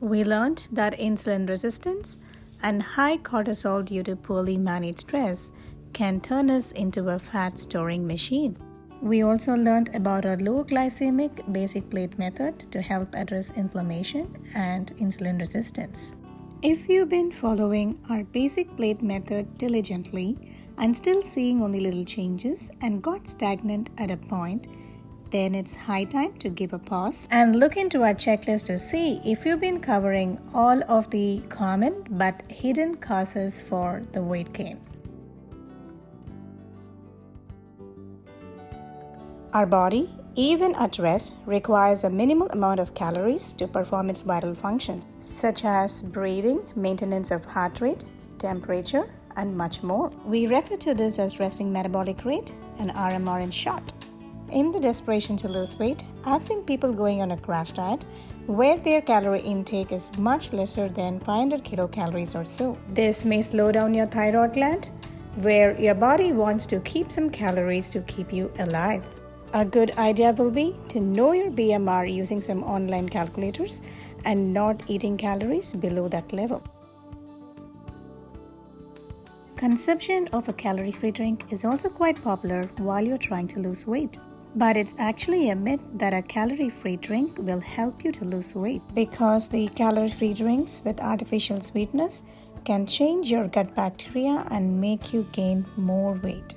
We learned that insulin resistance and high cortisol due to poorly managed stress can turn us into a fat storing machine. We also learned about our low glycemic basic plate method to help address inflammation and insulin resistance. If you've been following our basic plate method diligently and still seeing only little changes and got stagnant at a point, then it's high time to give a pause and look into our checklist to see if you've been covering all of the common but hidden causes for the weight gain. Our body, even at rest, requires a minimal amount of calories to perform its vital functions, such as breathing, maintenance of heart rate, temperature, and much more. We refer to this as resting metabolic rate and RMR in short. In the desperation to lose weight, I've seen people going on a crash diet where their calorie intake is much lesser than 500 kilocalories or so. This may slow down your thyroid gland, where your body wants to keep some calories to keep you alive. A good idea will be to know your BMR using some online calculators and not eating calories below that level. Consumption of a calorie-free drink is also quite popular while you're trying to lose weight. But it's actually a myth that a calorie-free drink will help you to lose weight, because the calorie-free drinks with artificial sweetness can change your gut bacteria and make you gain more weight.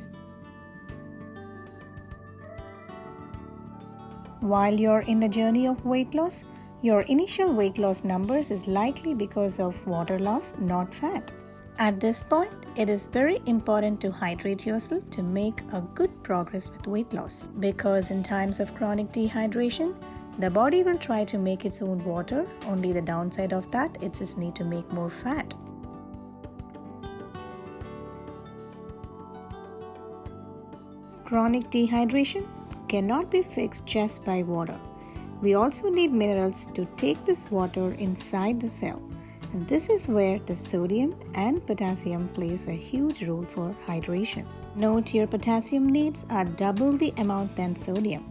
While you're in the journey of weight loss, your initial weight loss numbers is likely because of water loss, not fat. At this point, it is very important to hydrate yourself to make a good progress with weight loss, because in times of chronic dehydration, the body will try to make its own water. Only the downside of that is its need to make more fat. Chronic dehydration cannot be fixed just by water. We also need minerals to take this water inside the cell. And this is where the sodium and potassium plays a huge role for hydration. Note your potassium needs are double the amount than sodium.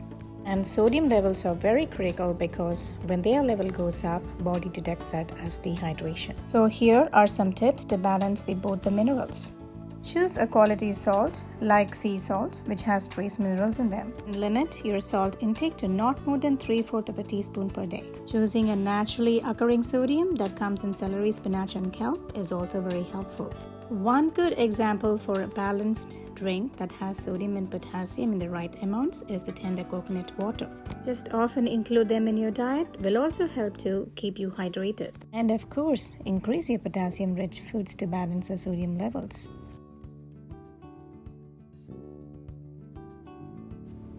And sodium levels are very critical because when their level goes up, body detects that as dehydration. So here are some tips to balance both the minerals. Choose a quality salt like sea salt, which has trace minerals in them. Limit your salt intake to not more than 3/4 of a teaspoon per day. Choosing a naturally occurring sodium that comes in celery, spinach, and kelp is also very helpful. One good example for a balanced drink that has sodium and potassium in the right amounts is the tender coconut water. Just often include them in your diet will also help to keep you hydrated. And of course, increase your potassium-rich foods to balance the sodium levels.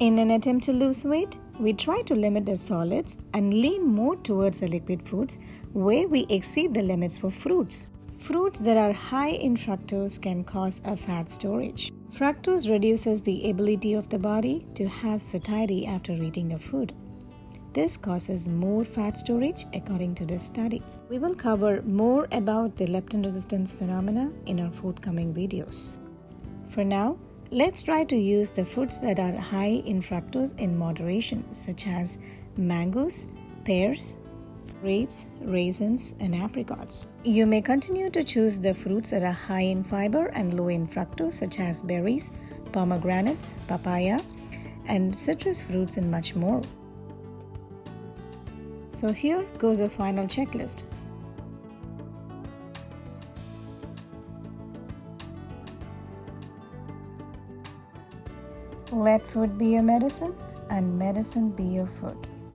In an attempt to lose weight, we try to limit the solids and lean more towards the liquid foods where we exceed the limits for fruits. Fruits that are high in fructose can cause a fat storage. Fructose reduces the ability of the body to have satiety after eating a food. This causes more fat storage according to this study. We will cover more about the leptin resistance phenomena in our forthcoming videos. For now, let's try to use the foods that are high in fructose in moderation, such as mangoes, pears, grapes, raisins, and apricots. You may continue to choose the fruits that are high in fiber and low in fructose, such as berries, pomegranates, papaya, and citrus fruits, and much more. So here goes a final checklist. Let food be your medicine and medicine be your food.